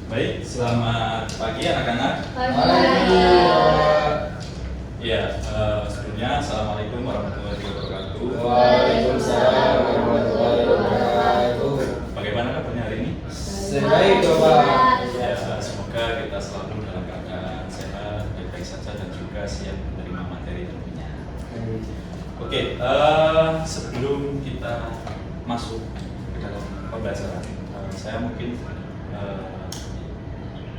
Baik, selamat pagi anak-anak. Pagi. Ya, sebelumnya Assalamualaikum warahmatullahi wabarakatuh. Waalaikumsalam warahmatullahi wabarakatuh. Bagaimana kabarnya hari ini? Sebaik Bapak. Ya, semoga kita selalu dalam keadaan sehat, baik-baik saja dan juga siap menerima materi tentunya. Oke, sebelum kita masuk ke dalam pembelajaran, saya mungkin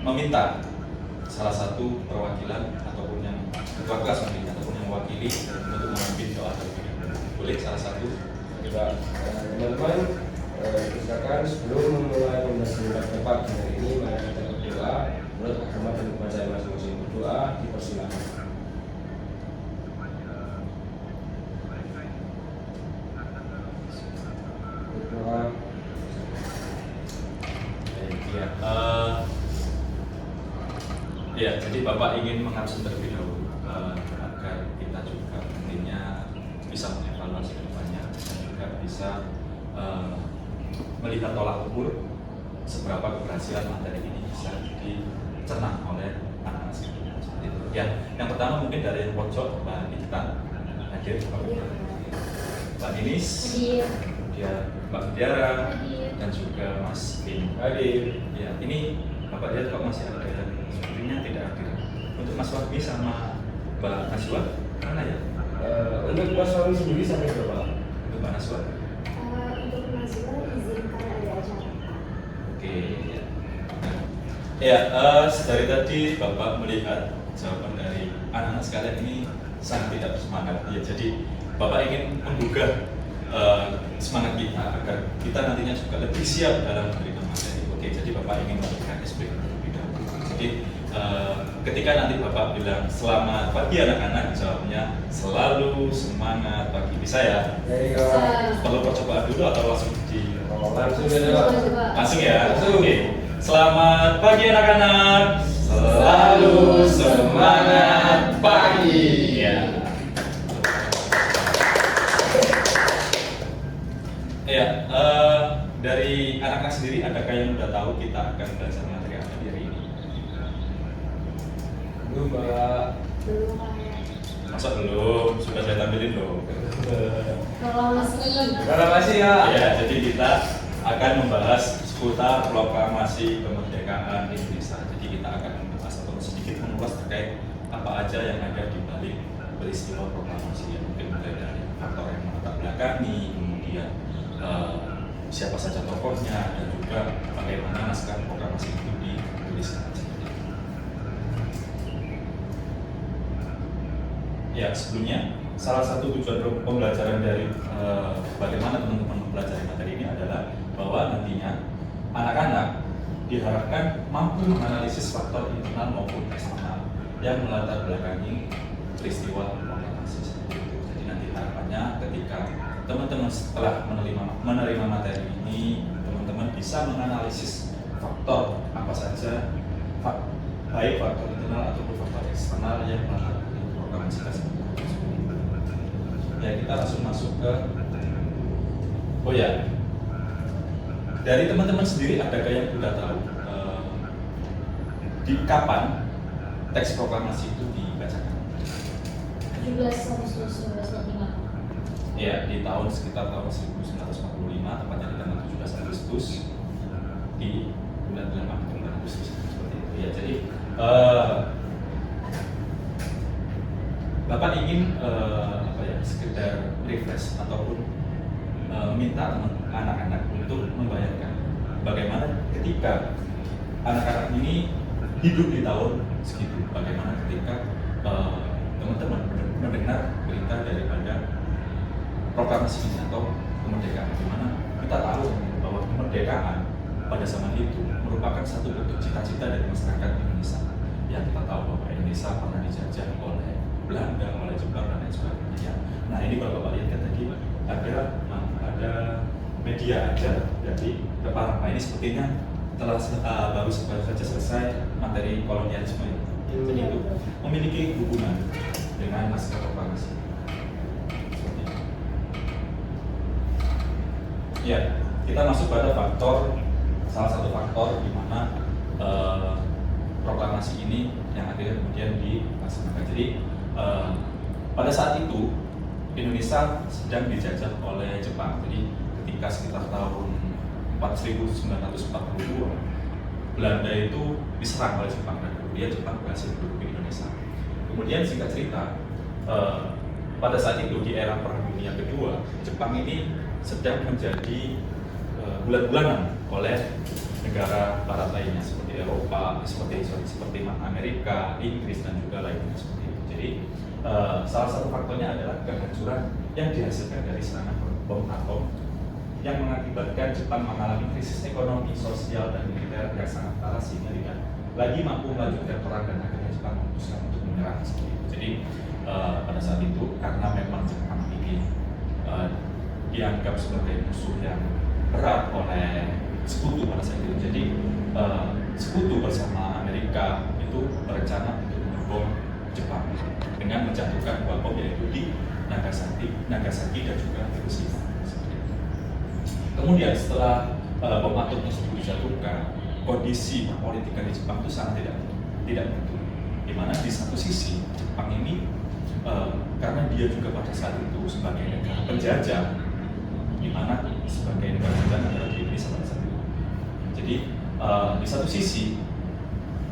meminta salah satu perwakilan ataupun yang ketua kelas mungkin ataupun yang mewakili untuk memimpin doa terlebih dahulu. Boleh salah satu? Coba teman-teman, silakan sebelum memulai pembelajaran Bapak hari ini, mari kita berdoa menurut agama dan kepercayaan masing-masing. Berdoa dipersilakan. Berdoa. Ya, jadi Bapak ingin mengabsen terlebih dahulu agar kita juga nantinya bisa mengevaluasi ke depannya dan juga bisa melihat tolak ukur seberapa keberhasilan materi ini bisa dicerna oleh anak-anak sekalian seperti itu. Ya, yang pertama mungkin dari yang pojok Mbak Nikita hadir, Mbak Ninis, kemudian Mbak Tiara, dan juga Mas Bin Hadir. Ya, ini Bapak lihat kok masih ada yang sepertinya tidak hadir. Untuk Mas Wahbi sama Mbak Naswa, mana ya? Untuk Mas Wahbi sendiri sampai berapa? Untuk Mbak Naswa? Untuk mahasiswa izinkan ada acara. Oke, ya. Ya, dari tadi Bapak melihat jawaban dari anak-anak sekalian ini sangat tidak bersemangat. Ya, jadi Bapak ingin menggugah semangat kita agar kita nantinya juga lebih siap dalam memberikan materi. Oke, jadi Bapak ingin memberikan SPK terlebih dahulu. Jadi ketika nanti Bapak bilang selamat pagi anak-anak, jawabnya selalu semangat pagi. Bisa ya? Dari Bapak. Perlu percobaan dulu atau langsung di Langsung saja Pak. langsung ya? Langsung. Oke. Selamat pagi anak-anak. Selalu semangat pagi. Ya. Ya, dari anak-anak sendiri adakah yang udah tahu kita akan belajar materi apa di hari ini? Belum Pak. Belum kayak. Masa belum? Sudah saya tampilin loh. Kalau masih. Terima kasih ya. Ya, jadi kita akan membahas seputar proklamasi kemerdekaan Indonesia. Jadi kita akan membahas atau sedikit mengulas terkait apa aja yang ada di balik peristiwa proklamasi yang mungkin mulai dari faktor yang melatar belakangi, kemudian siapa saja tokohnya dan juga bagaimana naskah proklamasi itu dituliskan. Ya, sebelumnya salah satu tujuan pembelajaran dari bagaimana teman-teman mempelajari materi ini adalah bahwa nantinya anak-anak diharapkan mampu menganalisis faktor internal maupun eksternal yang melatar belakangi peristiwa proklamasi seperti itu. Jadi nanti harapannya ketika teman-teman setelah menerima materi ini, teman-teman bisa menganalisis faktor apa saja, baik faktor internal ataupun faktor eksternal yang melatar belakangi proklamasi tersebut. Ya, kita langsung masuk ke dari teman-teman sendiri adakah yang sudah tahu di kapan teks proklamasi itu dibacakan? 17 Agustus 1945. Ya, di tahun sekitar tahun 1945, tepatnya di tanggal 17 Agustus di bulan 8 Agustus seperti itu. Ya, jadi Bapak ingin sekedar refresh ataupun minta anak-anak untuk membayangkan bagaimana ketika anak-anak ini hidup di tahun segitu, bagaimana ketika teman-teman mendengar berita daripada proklamasi ini atau kemerdekaan, di mana kita tahu bahwa kemerdekaan pada zaman itu merupakan satu bentuk cita-cita dari masyarakat Indonesia. Yang kita tahu bahwa Indonesia pernah dijajah oleh Belanda, oleh Jepang dan lain sebagainya. Nah, ini kalau Bapak lihat tadi ada media aja dari Jepang. Nah, ini sepertinya telah baru saja selesai materi kolonialisme ini. Jadi itu memiliki hubungan dengan naskah proklamasi. Ya, kita masuk pada salah satu faktor di mana proklamasi ini yang akhirnya kemudian dilaksanakan. Jadi pada saat itu Indonesia sedang dijajah oleh Jepang. Jadi ketika sekitar tahun 1942 Belanda itu diserang oleh Jepang dan kemudian Jepang berhasil menduduki Indonesia. Kemudian singkat cerita, pada saat itu di era Perang Dunia Kedua, Jepang ini sedang menjadi bulan-bulanan oleh negara Barat lainnya seperti Eropa, seperti Amerika, Inggris dan juga lainnya seperti itu. Jadi salah satu faktornya adalah kehancuran yang dihasilkan dari serangan bom atom yang mengakibatkan Jepang mengalami krisis ekonomi, sosial, dan militer yang sangat parah sehingga tidak lagi mampu melanjutkan perang dan akhirnya Jepang memutuskan untuk menyerah seperti itu. Jadi pada saat itu karena memang Jepang ini dianggap sebagai musuh yang berat oleh sekutu pada saat itu. Jadi sekutu bersama Amerika itu berencana untuk membom Jepang dengan menjatuhkan dua bom yaitu di Nagasaki dan juga Hiroshima. Kemudian setelah bom atom tersebut dijatuhkan, kondisi perpolitikan di Jepang itu sangat tidak menentu. Di mana di satu sisi Jepang ini karena dia juga pada saat itu sebagai negara penjajah, di mana sebagai negara penjajah adalah di Indonesia pada saat itu. Jadi di satu sisi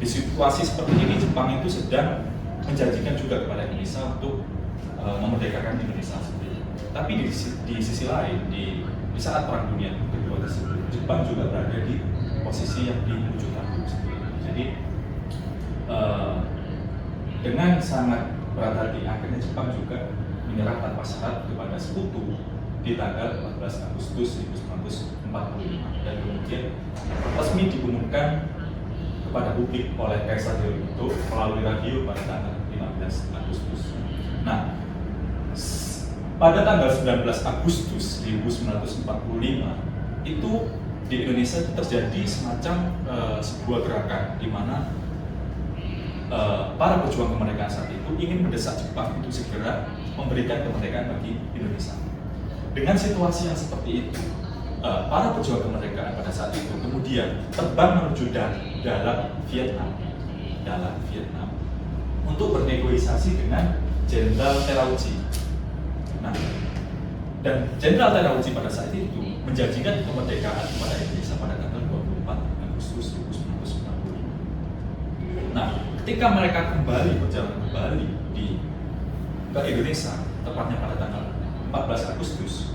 di situasi seperti ini Jepang itu sedang menjanjikan juga kepada Indonesia untuk memerdekakan Indonesia sendiri. Tapi di sisi lain di saat Perang Dunia Kedua tersebut, Jepang juga berada di posisi yang di ujung tanduk seperti itu. Jadi dengan sangat berat hati akhirnya Jepang juga menyerah tanpa syarat kepada sekutu di tanggal 14 Agustus 1945 dan kemudian resmi diumumkan kepada publik oleh Kaisar Hirohito melalui radio pada tanggal 15 Agustus. Nah, pada tanggal 19 Agustus 1945 itu di Indonesia itu terjadi semacam sebuah gerakan di mana para pejuang kemerdekaan saat itu ingin mendesak Jepang untuk segera memberikan kemerdekaan bagi Indonesia. Dengan situasi yang seperti itu, para pejuang kemerdekaan pada saat itu kemudian terbang menuju dalam Vietnam untuk bernegosiasi dengan Jenderal Terauchi. Nah, dan Jenderal Terauchi pada saat itu menjanjikan kemerdekaan kepada Indonesia pada tanggal 24 Agustus 1945. Nah, ketika mereka berjalan kembali ke Indonesia, tepatnya pada tanggal 14 Agustus,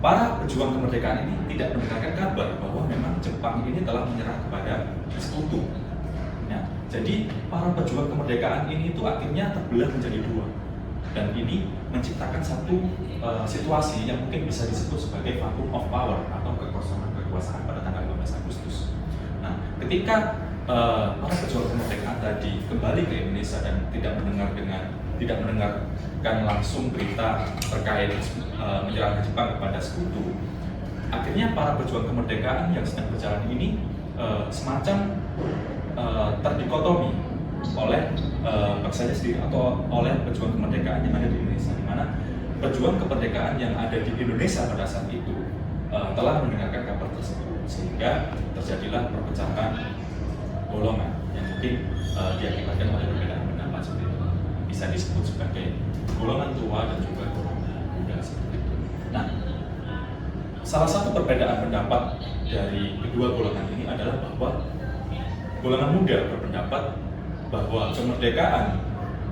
para pejuang kemerdekaan ini tidak mendengarkan kabar bahwa memang Jepang ini telah menyerah kepada sekutu. Nah, jadi para pejuang kemerdekaan ini itu akhirnya terbelah menjadi dua. Dan ini menciptakan satu situasi yang mungkin bisa disebut sebagai vacuum of power atau kekosongan kekuasaan pada tanggal 15 Agustus. Nah, ketika para pejuang kemerdekaan tadi kembali ke Indonesia dan tidak mendengarkan langsung berita terkait menyerahkan Jepang kepada sekutu, akhirnya para pejuang kemerdekaan yang sedang berjalan ini semacam terdikotomi oleh bangsanya sendiri atau oleh pejuang kemerdekaan yang ada di Indonesia, di mana pejuang kemerdekaan yang ada di Indonesia pada saat itu telah mendengarkan kabar tersebut, sehingga terjadilah perpecahan golongan yang mungkin diakibatkan oleh perbedaan pendapat seperti itu. Bisa disebut sebagai golongan tua dan juga golongan muda seperti itu. Nah, salah satu perbedaan pendapat dari kedua golongan ini adalah bahwa golongan muda berpendapat bahwa kemerdekaan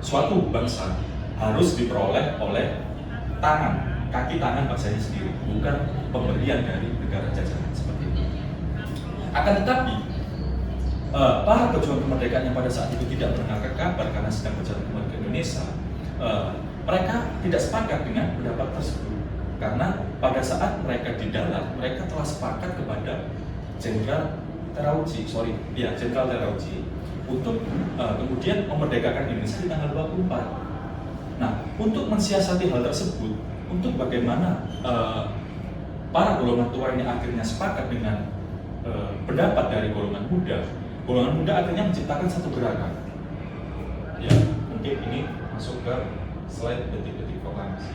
suatu bangsa harus diperoleh oleh kaki tangan bangsanya sendiri, bukan pemberian dari negara jajahan seperti itu. Akan tetapi, para pejuang kemerdekaan yang pada saat itu tidak mendengarkan kabar karena sedang berjalan kembali ke Indonesia, mereka tidak sepakat dengan pendapat tersebut. Karena pada saat mereka di dalam, mereka telah sepakat kepada Jenderal Terauchi untuk kemudian memerdekakan Indonesia di tanggal 24. Nah, untuk mensiasati hal tersebut, untuk bagaimana para golongan tua ini akhirnya sepakat dengan pendapat dari golongan muda akhirnya menciptakan satu gerakan. Ya, mungkin ini masuk ke slide detik-detik proklamasi.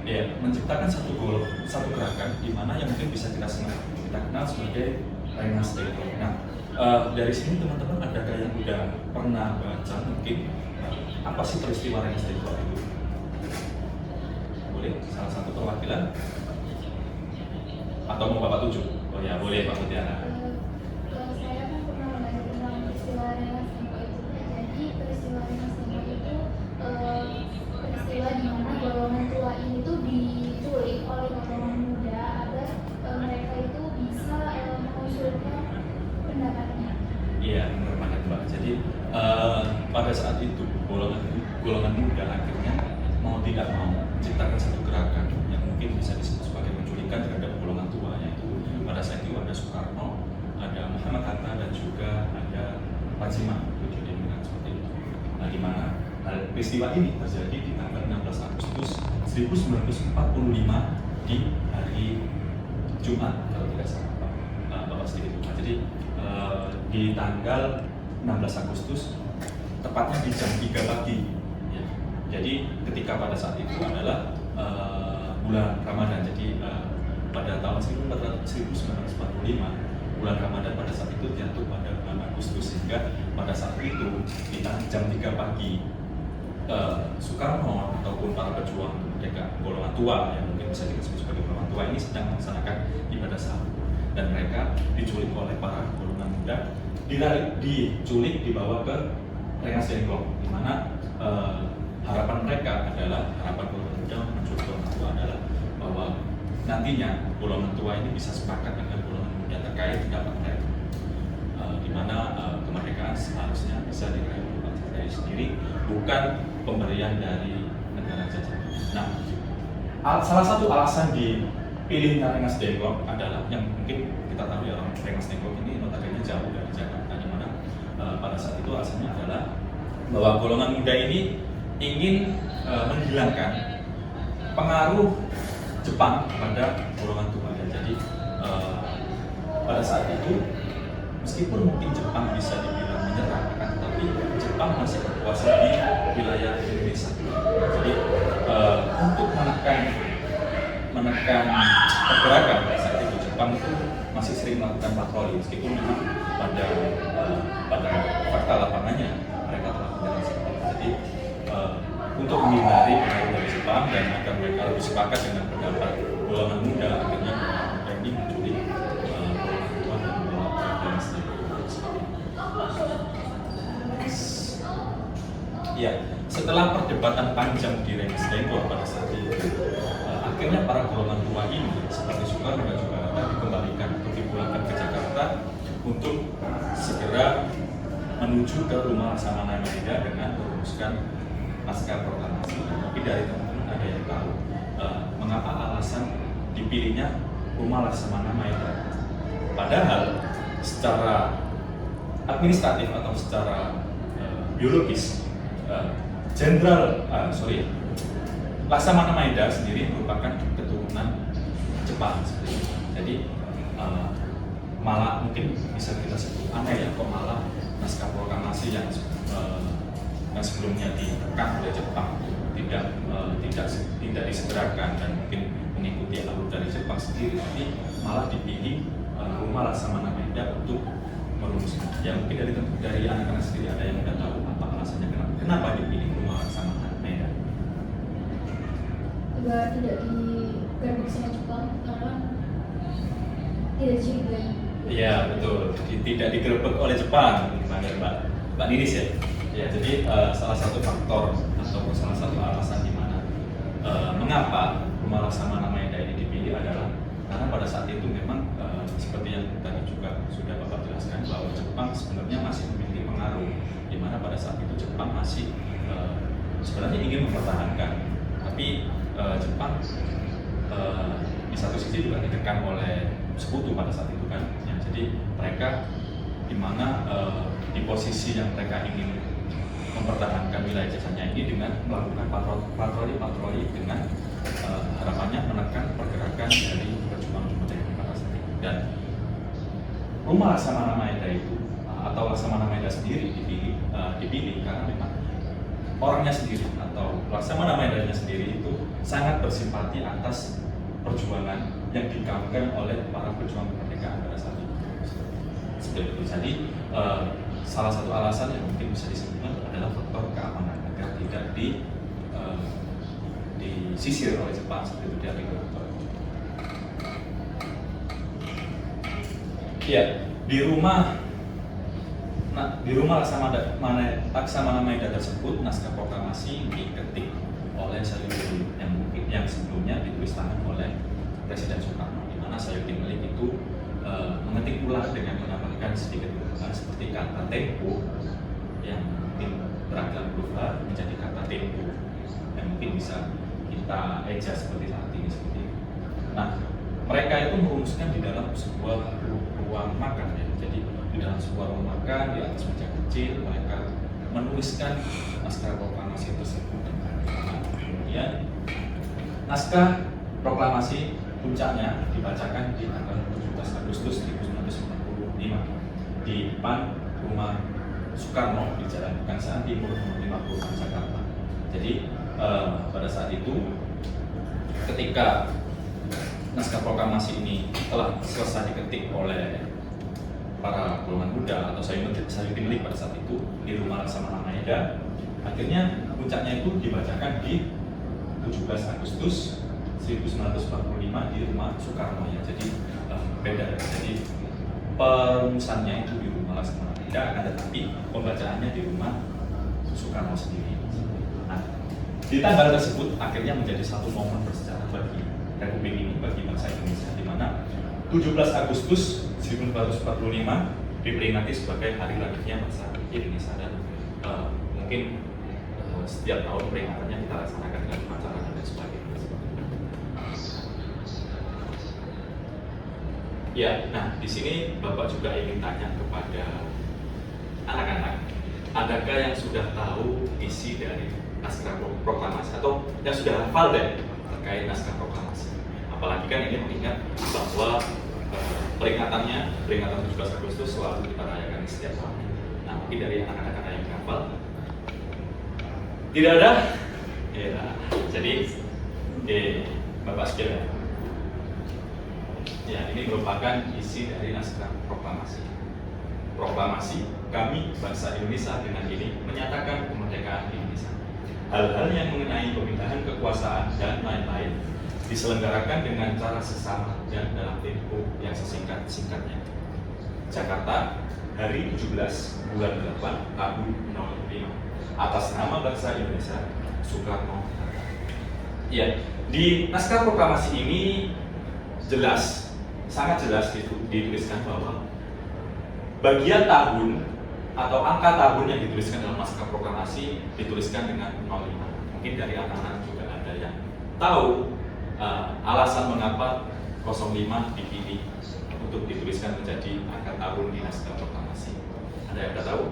Ya, menciptakan satu gerakan di mana yang mungkin bisa kita kenal sebagai Rengas Dengklok. Nah, dari sini teman-teman adakah yang udah pernah baca mungkin apa sih peristiwa Rengas Dengklok itu? Boleh salah satu perwakilan atau mau Bapak tunjuk? Oh ya boleh Pak Mutiara. Kalau saya kan pernah belajar tentang peristiwa Rengas Dengklok itu. Jadi peristiwa Rengas Dengklok itu peristiwa di mana golongan tua ini tuh diculik oleh golongan muda agar mereka itu bisa mengusulkan pendapatnya. Iya benar banget Mbak. Jadi pada saat itu golongan muda akhirnya mau tidak mau menciptakan satu gerakan yang mungkin bisa disebut sebagai penculikan terhadap golongan tua, yaitu pada saat itu ada Soekarno, ada Muhammad Hatta dan juga ada Pak Zima seperti itu. Nah di mana peristiwa ini terjadi di tanggal 16 Agustus 1945 di hari Jumat kalau tidak salah Bapak sedikit lupa. Jadi di tanggal 16 Agustus tepatnya di jam 3 pagi ya. Jadi ketika pada saat itu adalah bulan Ramadan. Jadi pada tahun 1945 bulan Ramadan pada saat itu jatuh pada bulan Agustus, sehingga pada saat itu di jam 3 pagi Soekarno ataupun para pejuang merdeka golongan tua yang mungkin bisa disebut sebagai golongan tua ini sedang melaksanakan ibadah sahur, dan mereka diculik oleh para golongan muda, diculik dibawa ke Rengas Dengklok, di mana harapan mereka adalah, harapan golongan muda menculik golongan tua adalah bahwa nantinya golongan tua ini bisa sepakat dengan golongan muda terkait pendapat mereka, di mana kemerdekaan seharusnya bisa diraih oleh bangsa dari sendiri, bukan pemberian dari negara jajah. Nah, salah satu alasan dipilihnya Rengas Dengklok adalah yang mungkin kita tahu ya, Rengas Dengklok ini notabene jauh dari Jakarta, di mana pada saat itu alasannya adalah bahwa golongan muda ini ingin menghilangkan pengaruh Jepang pada golongan tua ya. Jadi pada saat itu meskipun mungkin Jepang bisa dibilang menyerah, tetapi Jepang masih berkuasa di wilayah Indonesia. Jadi untuk menekan pergerakan pada saat itu Jepang itu masih sering melakukan patroli, meskipun memang pada fakta lapangannya mereka telah menyerang seperti itu. Jadi untuk menghindari pengaruh dari Jepang dan agar mereka lebih sepakat dengan pendapat golongan muda, akhirnya golongan muda ini menculik golongan tua dan membawa ke Rengas Dengklok seperti itu. Ya, setelah perdebatan panjang di Rengas Dengklok pada saat itu, akhirnya para golongan tua ini seperti Soekarno dan juga Hatta dikembalikan atau dipulangkan ke Jakarta untuk segera menuju ke rumah Laksamana Maeda dengan merumuskan naskah proklamasi. Tapi dari teman-teman ada yang tahu mengapa alasan dipilihnya rumah Laksamana Maeda? Padahal secara administratif atau secara biologis Laksamana Maeda sendiri merupakan keturunan Jepang seperti itu. Jadi malah mungkin bisa kita sebut aneh ya, kok malah naskah proklamasi yang sebelumnya ditekan oleh Jepang tidak disegerakan dan mungkin mengikuti alur dari Jepang sendiri, tapi malah dipilih rumah Laksamana Maeda untuk merumuskan. Ya mungkin dari anak-anak sendiri ada yang udah tahu apa alasannya kenapa dipilih rumah Laksamana Maeda. Agar tidak digerbek sama Jepang karena tidak juga. Iya betul, jadi tidak digerebek oleh Jepang, gimana Mbak Ninis ya? Ya jadi salah satu faktor atau salah satu alasan di mana mengapa rumah Laksamana Maeda ini dipilih adalah karena pada saat itu memang seperti yang tadi juga sudah Bapak jelaskan bahwa Jepang sebenarnya masih memiliki pengaruh, di mana pada saat itu Jepang masih sebenarnya ingin mempertahankan, tapi Jepang di satu sisi juga ditekan oleh sekutu pada saat itu kan, ya, jadi mereka di mana di posisi yang mereka ingin mempertahankan wilayah jajahnya ini dengan melakukan patroli dengan harapannya menekan pergerakan dari perjuangan kemerdekaan pada saat itu. Dan rumah Laksamana Maeda itu atau Laksamana Maeda sendiri dipilih karena memang orangnya sendiri atau Laksamana Maeda-nya sendiri itu sangat bersimpati atas perjuangan yang digaungkan oleh para pejuang kemerdekaan pada saat itu. Seperti itu. Jadi salah satu alasan yang mungkin bisa disebutkan adalah faktor keamanan agar tidak disisir oleh Jepang seperti itu dari ya di rumah Laksamana Maeda tersebut naskah proklamasi diketik oleh Sayuti yang sebelumnya ditulis tangan oleh Presiden Soekarno, di mana Sayuti Melik itu mengetik ulang dengan menambahkan sedikit perubahan seperti kata tempo yang mungkin beragam berubah menjadi kata tempo yang mungkin bisa kita eja seperti saat ini seperti itu. Nah, mereka itu merumuskan di dalam sebuah ruang makan ya. Jadi di dalam sebuah ruang makan di atas meja kecil mereka menuliskan naskah proklamasi tersebut. Nah, kemudian naskah proklamasi puncaknya dibacakan di tanggal 17 Agustus 1945 di depan rumah Soekarno di Jalan Kebangsaan Timur nomor 50 Jakarta. Jadi pada saat itu ketika naskah proklamasi ini telah selesai diketik oleh para golongan muda atau Sayuti Melik pada saat itu di rumah Laksamana Maeda, akhirnya puncaknya itu dibacakan di 17 Agustus 1945 di rumah Soekarno ya. Jadi beda. Jadi perumusannya itu di rumah Laksamana Maeda, akan tetapi pembacaannya di rumah Soekarno sendiri. Nah, di tanggal tersebut akhirnya menjadi satu momen bersejarah bagi Republik ini, bagi bangsa Indonesia, di mana 17 Agustus 1945 diperingati sebagai hari lahirnya bangsa Indonesia dan mungkin setiap tahun peringatannya kita laksanakan dengan upacara dan sebagainya. Ya, nah di sini Bapak juga ingin tanya kepada anak-anak, adakah yang sudah tahu isi dari naskah proklamasi atau yang sudah hafal deh terkait naskah proklamasi? Apalagi kan ini mengingat bahwa peringatan 17 Agustus selalu kita rayakan setiap tahun. Nah, mungkin dari anak-anak ada yang hafal? Tidak ada? Ya, jadi Bapak sekalian. Ya, ini merupakan isi dari naskah proklamasi. Proklamasi, kami bangsa Indonesia dengan ini menyatakan kemerdekaan Indonesia. Hal-hal yang mengenai pemindahan kekuasaan dan lain-lain diselenggarakan dengan cara sesama dan dalam tempo yang sesingkat-singkatnya. Jakarta, hari 17 bulan 8 tahun 05. Atas nama bangsa Indonesia, Soekarno. Ya, di naskah proklamasi ini jelas, sangat jelas dituliskan bahwa bagian tahun atau angka tahun yang dituliskan dalam naskah proklamasi dituliskan dengan 05. Mungkin dari anak-anak juga ada yang tahu alasan mengapa 05 dipilih untuk dituliskan menjadi angka tahun di naskah proklamasi. Ada yang tahu?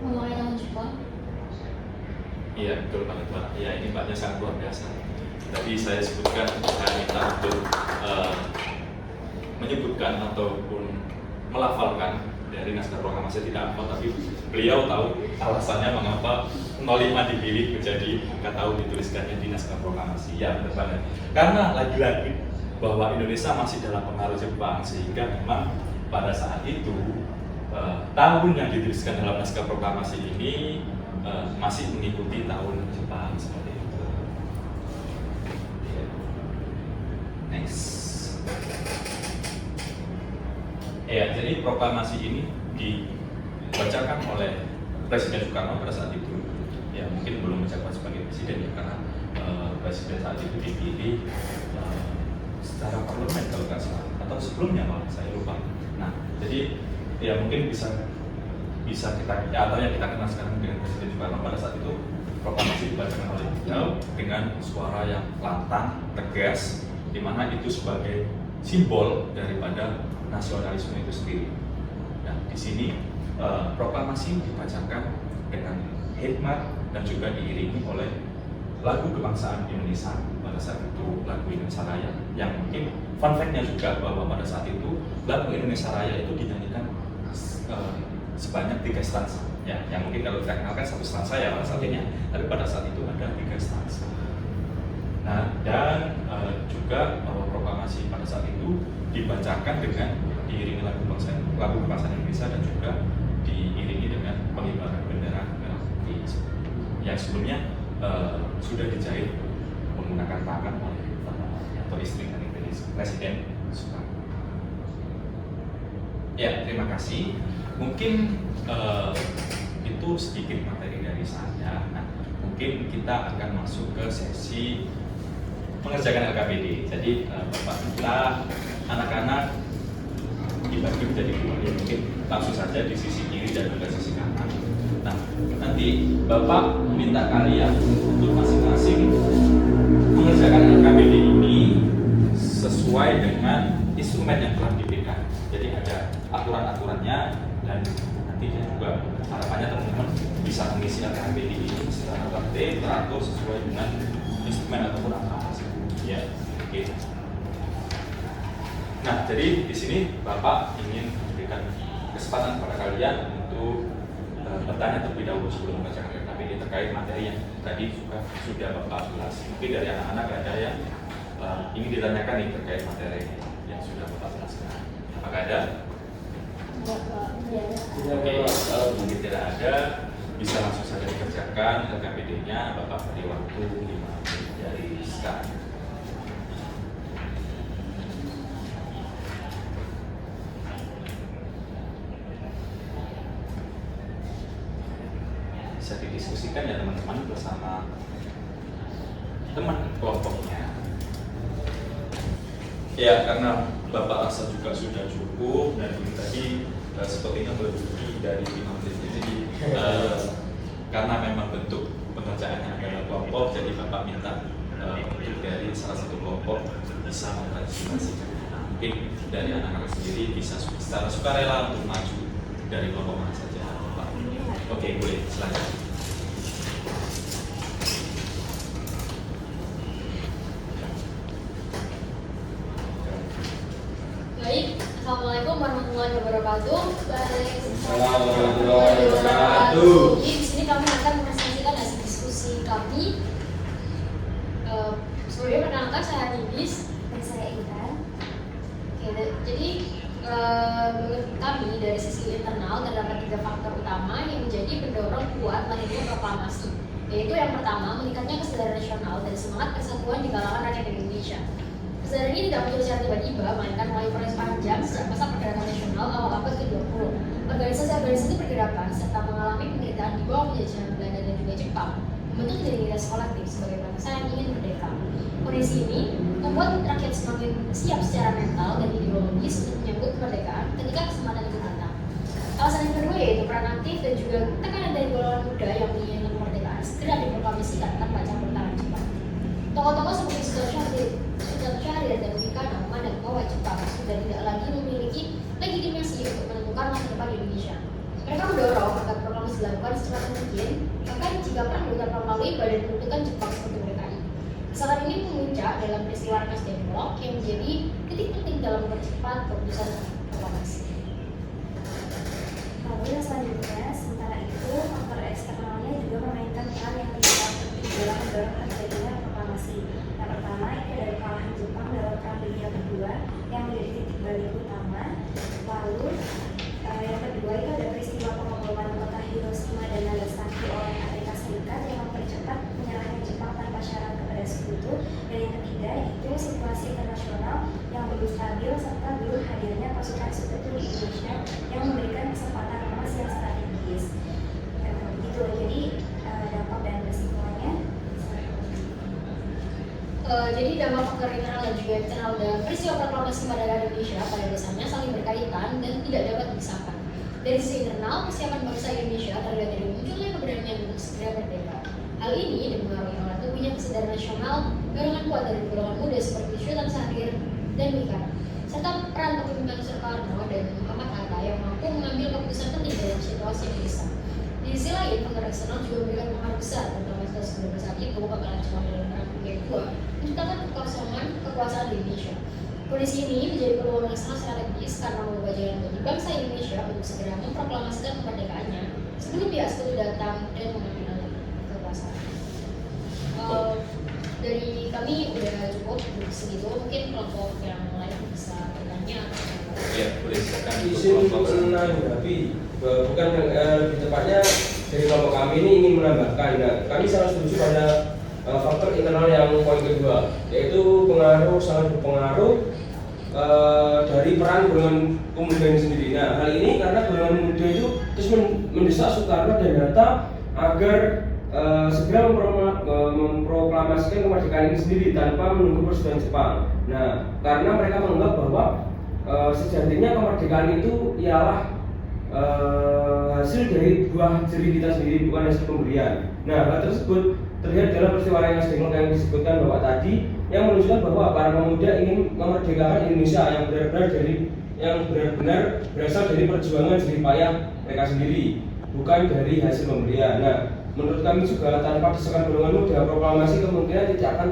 Memulai tahun Jepang. Iya, betul banget Pak. Ya, ini Paknya sangat luar biasa. Tadi saya sebutkan, saya minta untuk menyebutkan ataupun melafalkan dari naskah proklamasi tidak apa, tapi beliau tahu alasannya mengapa 05 dipilih menjadi angka tahun dituliskannya di naskah proklamasi. Ya, benar banget. Karena lagi-lagi bahwa Indonesia masih dalam pengaruh Jepang, sehingga memang pada saat itu tahun yang dituliskan dalam naskah proklamasi ini masih mengikuti tahun Jepang seperti itu. Next. Ya, jadi proklamasi ini dibacakan oleh Presiden Soekarno pada saat itu. Ya, mungkin belum menjabat sebagai presiden ya, karena presiden saat itu dipilih secara parlemen kalau nggak salah, atau sebelumnya malah saya lupa. Nah, jadi ya mungkin bisa kita atau yang kita kenal sekarang dengan Presiden Soekarno pada saat itu proklamasi dibacakan oleh beliau dengan suara yang lantang, tegas, di mana itu sebagai simbol daripada nasionalisme itu sendiri. Nah, di sini proklamasi dibacakan dengan hikmat dan juga diiringi oleh lagu kebangsaan Indonesia pada saat itu, lagu Indonesia Raya, yang mungkin fun fact-nya juga bahwa pada saat itu lagu Indonesia Raya itu dinyanyikan sebanyak 3 stansa ya, yang mungkin kalau kita kenalkan 1 stansa ya pada saat ini, tapi pada saat itu ada 3 stansa. Nah, dan juga bahwa proklamasi pada saat itu dibacakan dengan diiringi lagu kebangsaan Indonesia dan juga diiringi dengan pengibaran bendera merah putih yang sebelumnya sudah dijahit menggunakan tangan oleh atau istri dari Presiden Soekarno. Ya, terima kasih. Mungkin itu sedikit materi dari saya. Nah, mungkin kita akan masuk ke sesi mengerjakan LKPD. Jadi Bapak kita anak-anak dibagi menjadi dua, ya mungkin langsung saja di sisi kiri dan juga sisi kanan. Nah, nanti Bapak meminta kalian untuk masing-masing mengerjakan LKPD ini sesuai dengan instrumen yang telah diberikan. Jadi ada aturan-aturannya dan nanti juga harapannya teman-teman bisa mengisi LKPD ini secara tertib, teratur sesuai dengan instrumen ataupun apa. Ya, oke. Nah, jadi di sini Bapak ingin memberikan kesempatan kepada kalian untuk bertanya terlebih dahulu sebelum membacakan LKPD terkait materi yang tadi sudah Bapak ulas. Mungkin dari anak-anak ada yang ingin ditanyakan nih terkait materi yang sudah Bapak jelaskan. Apakah ada? Oke, kalau mungkin tidak ada, bisa langsung saja dikerjakan LKPD-nya. Bapak beri waktu 5 menit dari sekarang. Bisa didiskusikan ya teman-teman bersama teman kelompoknya. Ya, karena Bapak rasa juga sudah cukup dan ini tadi sepertinya melebihi dari 5 menit. Jadi karena memang bentuk pengerjaannya adalah kelompok, jadi Bapak minta untuk dari salah satu kelompok bisa mempresentasikan. Mungkin dari anak-anak sendiri bisa secara sukarela untuk maju dari kelompok mana saja. Pak. Oke, boleh silakan. Baik, Assalamualaikum warahmatullahi wabarakatuh. Waalaikumsalam warahmatullahi wabarakatuh. Jadi di sini kami akan mempresentasikan hasil diskusi kami. Sebelumnya perkenalkan saya Nibis Dan saya Intan. Oke, jadi menurut kami dari sisi internal terdapat 3 faktor utama yang menjadi pendorong kuat lahirnya proklamasi. Yaitu yang pertama, meningkatnya kesadaran nasional dan semangat persatuan di kalangan rakyat Indonesia. Kesadaran ini tidak muncul secara tiba-tiba, melainkan melalui proses panjang sejak masa pergerakan nasional awal abad ke-20. Organisasi-organisasi pergerakan serta mengalami penderitaan di bawah penjajahan Belanda dan juga Jepang membentuk identitas kolektif sebagai bangsa yang ingin merdeka. Kondisi ini membuat rakyat semakin siap secara mental dan ideologis untuk menyambut kemerdekaan ketika kesempatan itu datang. Alasan yang kedua yaitu peran aktif dan juga tekanan dari golongan muda yang menginginkan kemerdekaan segera diproklamasikan tanpa campur tangan Jepang. Tokoh-tokoh seperti Sudarso Syahrir dan Bung Karno memandang bahwa Jepang sudah tidak lagi memiliki legitimasi untuk menentukan masa depan Indonesia. Mereka mendorong agar proklamasi dilakukan secepat mungkin, bahkan jika perlu tanpa melalui badan penentukan Jepang seperti mereka ini. Kesalahan ini memuncak dalam peristiwa Rengas Dengklok yang menjadi titik penting dalam mempercepat keputusan proklamasi. Lalu yang selanjutnya, sementara itu faktor eksternalnya juga memainkan peran yang tidak penting dalam mendorong terjadinya proklamasi. Yang pertama itu dari kekalahan Jepang dalam Perang Dunia Kedua yang menjadi titik balik utama. Lalu yang kedua itu ada peristiwa pengeboman kota Hiroshima dan Nagasaki oleh Amerika Serikat yang mempercepat penyerahan Jepang tanpa syarat kepada sekutu. Dan yang ketiga itu situasi internasional yang belum stabil serta belum hadirnya pasukan sekutu di Indonesia yang memberikan kesempatan emas yang strategis. Begitu, jadi dampak dan resikonya. Jadi dampak faktor internal dan juga eksternal dalam peristiwa proklamasi kemerdekaan Indonesia pada dasarnya saling berkaitan dan tidak dapat dipisahkan. Dari sisi internal, persiapan bangsa Indonesia terlihat dari munculnya keberanian untuk segera merdeka. Hal ini dipengaruhi oleh tumbuhnya kesadaran nasional, dorongan kuat dari golongan muda seperti Sultan Syahrir dan Bung Karno, serta peran kepemimpinan Soekarno dan Muhammad Hatta yang mampu mengambil keputusan penting dalam situasi yang mendesak. Di sisi lain, faktor eksternal juga memberikan pengaruh besar, terutama setelah saat itu kekalahan Jepang dalam Perang Dunia II menciptakan kekosongan kekuasaan di Indonesia. Kondisi ini menjadi peluang yang sangat strategis karena mengubah jalan bagi bangsa Indonesia untuk segera memproklamasikan kemerdekaannya sebelum pihak sekutu datang dan mengambil alih kekuasaan. Dari kami udah cukup segitu, mungkin kelompok yang lain bisa bertanya. Ya, boleh silakan untuk Izin kelompok selanjutnya. menanggapi, bukan lebih tepatnya dari kelompok kami ini ingin menambahkan. Nah, kami sangat setuju pada faktor internal yang poin kedua, yaitu sangat berpengaruh dari peran golongan pemuda ini sendiri. Nah, hal ini karena golongan muda itu terus mendesak Soekarno dan Hatta agar segera memproklamasikan kemerdekaan ini sendiri tanpa menunggu persetujuan Jepang. Nah, karena mereka menganggap bahwa sejatinya kemerdekaan itu ialah hasil dari buah jerih kita sendiri, bukan hasil pemberian. Nah, hal tersebut terlihat dalam peristiwa Rengas Dengklok yang disebutkan bahwa tadi, yang menunjukkan bahwa para pemuda ingin memerdekakan Indonesia yang benar-benar berasal dari perjuangan jerih payah mereka sendiri, bukan dari hasil pemberian. Nah, menurut kami juga tanpa desakan golongan muda, proklamasi kemungkinan tidak akan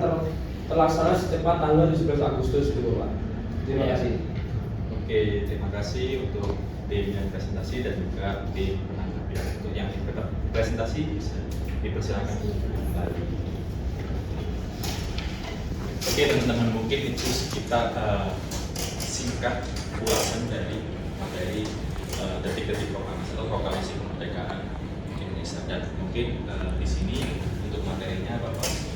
terlaksana secepat tanggal 17 Agustus itu, Pak. Terima kasih. Oke, terima kasih untuk tim yang presentasi dan juga tim penanggapi. Untuk yang presentasi bisa dipersilakan kembali. Oke teman-teman, mungkin itu kita singkat ulasan dari materi detik-detik proklamasi atau proklamasi kemerdekaan Indonesia. Dan mungkin di sini untuk materinya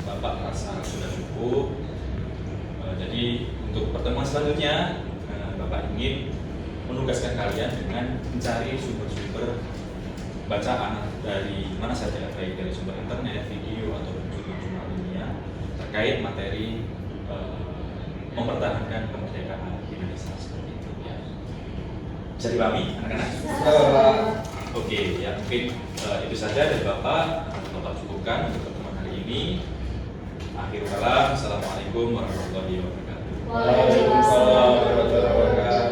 Bapak rasa sudah cukup. Jadi untuk pertemuan selanjutnya Bapak ingin menugaskan kalian dengan mencari sumber-sumber bacaan dari mana saja, baik dari sumber internet, video, atau jurnal ilmiah terkait materi mempertahankan kemerdekaan Indonesia seperti itu ya. Bisa dipahami anak-anak? Oke, ya mungkin itu saja dari Bapak cukupkan untuk pertemuan hari ini. Akhir kalam, assalamualaikum warahmatullahi wabarakatuh. Waalaikumsalam warahmatullahi wabarakatuh.